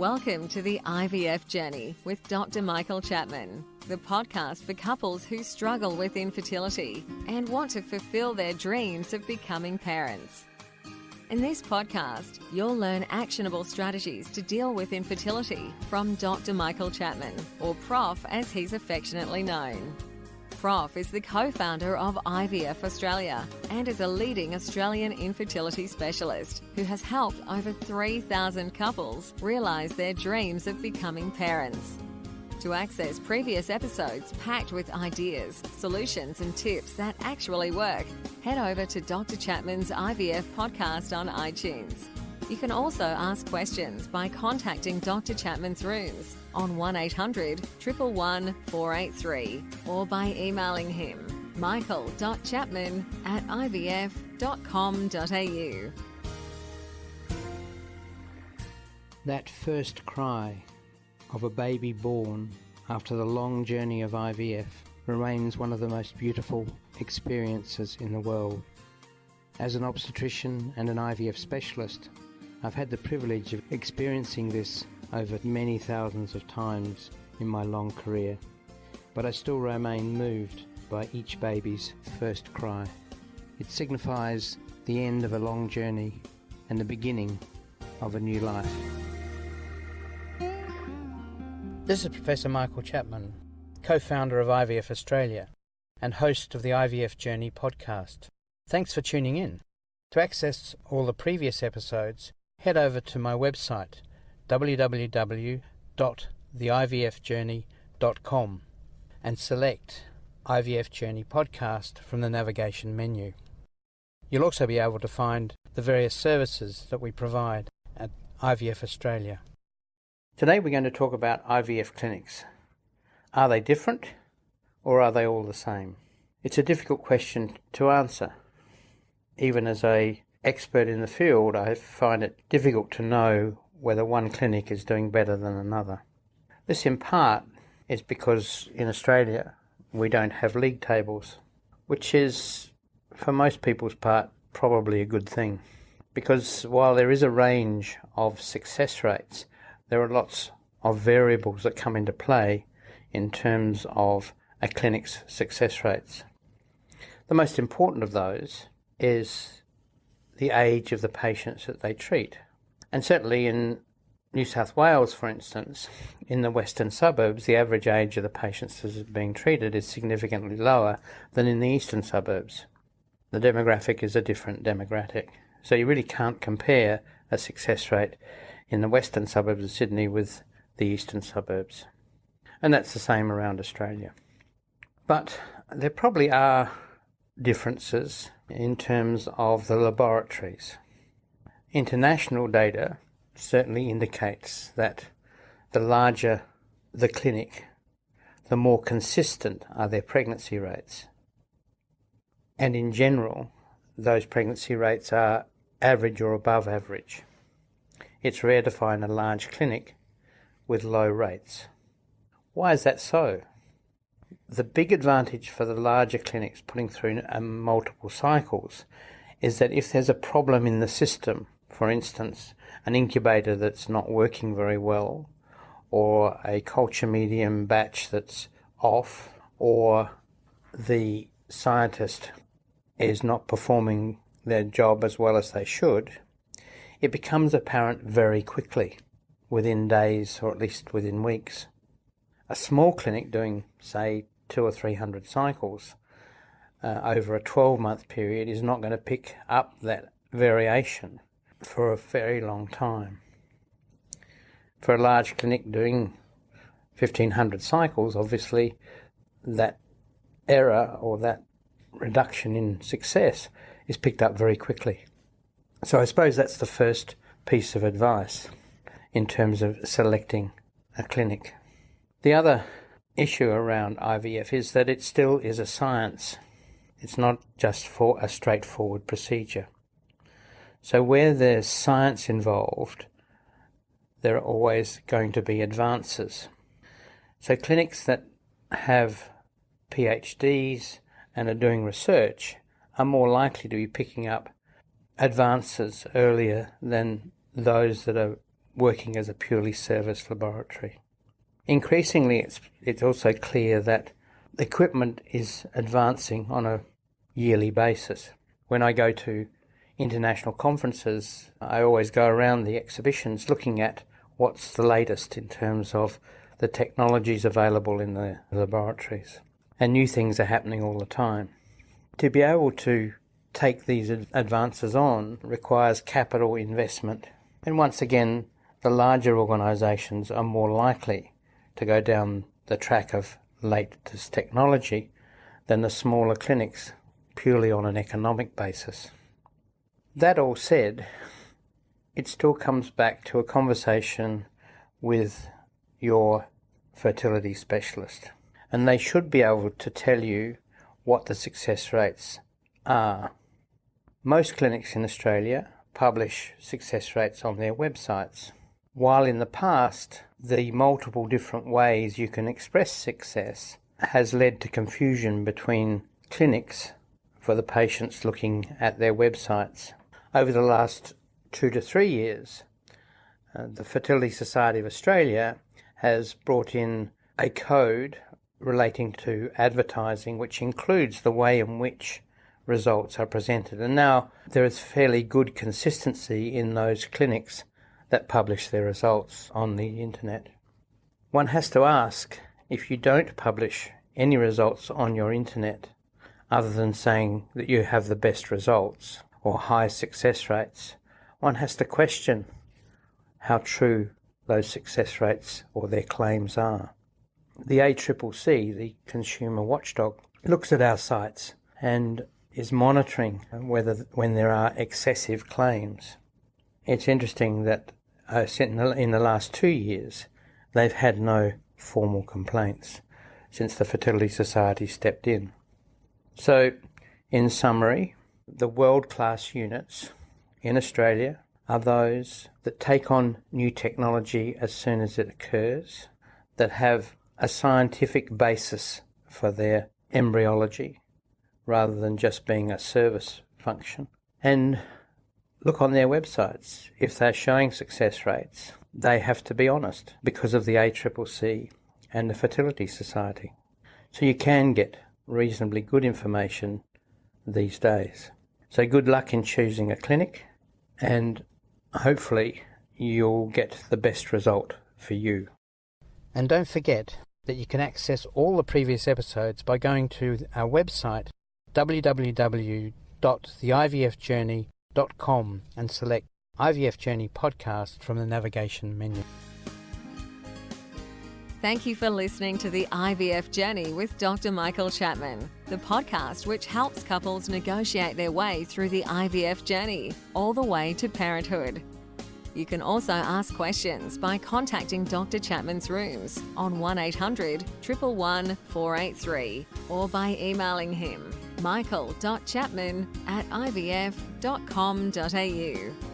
Welcome to the IVF Journey with Dr. Michael Chapman, the podcast for couples who struggle with infertility and want to fulfill their dreams of becoming parents. In this podcast, you'll learn actionable strategies to deal with infertility from Dr. Michael Chapman, or Prof as he's affectionately known. Prof is the co-founder of IVF Australia and is a leading Australian infertility specialist who has helped over 3,000 couples realise their dreams of becoming parents. To access previous episodes packed with ideas, solutions and tips that actually work, head over to Dr. Chapman's IVF podcast on iTunes. You can also ask questions by contacting Dr. Chapman's rooms on 1-800-111-483 or by emailing him michael.chapman@ivf.com.au. That first cry of a baby born after the long journey of IVF remains one of the most beautiful experiences in the world. As an obstetrician and an IVF specialist, I've had the privilege of experiencing this over many thousands of times in my long career, but I still remain moved by each baby's first cry. It signifies the end of a long journey and the beginning of a new life. This is Professor Michael Chapman, co-founder of IVF Australia and host of the IVF Journey podcast. Thanks for tuning in. To access all the previous episodes, head over to my website www.theivfjourney.com and select IVF Journey Podcast from the navigation menu. You'll also be able to find the various services that we provide at IVF Australia. Today we're going to talk about IVF clinics. Are they different or are they all the same? It's a difficult question to answer. Even as an expert in the field, I find it difficult to know whether one clinic is doing better than another. This in part is because in Australia we don't have league tables, which is, for most people's part, probably a good thing. Because while there is a range of success rates, there are lots of variables that come into play in terms of a clinic's success rates. The most important of those is the age of the patients that they treat. And certainly in New South Wales, for instance, in the western suburbs, the average age of the patients that are being treated is significantly lower than in the eastern suburbs. The demographic is a different demographic. So you really can't compare a success rate in the western suburbs of Sydney with the eastern suburbs. And that's the same around Australia. But there probably are differences in terms of the laboratories. International data certainly indicates that the larger the clinic, the more consistent are their pregnancy rates. And in general, those pregnancy rates are average or above average. It's rare to find a large clinic with low rates. Why is that so? The big advantage for the larger clinics putting through multiple cycles is that if there's a problem in the system, for instance, an incubator that's not working very well, or a culture medium batch that's off, or the scientist is not performing their job as well as they should, it becomes apparent very quickly, within days or at least within weeks. A small clinic doing, say, 200 or 300 cycles over a 12-month period is not going to pick up that variation for a very long time. For a large clinic doing 1,500 cycles, obviously that error or that reduction in success is picked up very quickly. So I suppose that's the first piece of advice in terms of selecting a clinic. The other issue around IVF is that it still is a science. It's not just for a straightforward procedure. So where there's science involved, there are always going to be advances. So clinics that have PhDs and are doing research are more likely to be picking up advances earlier than those that are working as a purely service laboratory. Increasingly, it's also clear that equipment is advancing on a yearly basis. When I go to international conferences, I always go around the exhibitions looking at what's the latest in terms of the technologies available in the laboratories. And new things are happening all the time. To be able to take these advances on requires capital investment. And once again, the larger organisations are more likely to go down the track of latest technology than the smaller clinics, purely on an economic basis. That all said, it still comes back to a conversation with your fertility specialist, and they should be able to tell you what the success rates are. Most clinics in Australia publish success rates on their websites, while in the past the multiple different ways you can express success has led to confusion between clinics for the patients looking at their websites. Over the last 2 to 3 years, the Fertility Society of Australia has brought in a code relating to advertising, which includes the way in which results are presented. And now there is fairly good consistency in those clinics that publish their results on the internet. One has to ask, if you don't publish any results on your internet, other than saying that you have the best results or high success rates, one has to question how true those success rates or their claims are. The ACCC, the consumer watchdog, looks at our sites and is monitoring whether when there are excessive claims. It's interesting that in the last 2 years, they've had no formal complaints since the Fertility Society stepped in. So, in summary, the world-class units in Australia are those that take on new technology as soon as it occurs, that have a scientific basis for their embryology rather than just being a service function, and look on their websites. If they're showing success rates, they have to be honest because of the ACCC and the Fertility Society. So you can get reasonably good information these days. So good luck in choosing a clinic, and hopefully you'll get the best result for you. And don't forget that you can access all the previous episodes by going to our website www.theivfjourney.com and select IVF Journey Podcast from the navigation menu. Thank you for listening to the IVF Journey with Dr. Michael Chapman, the podcast which helps couples negotiate their way through the IVF journey, all the way to parenthood. You can also ask questions by contacting Dr. Chapman's rooms on 1800 111 483 or by emailing him michael.chapman@ivf.com.au.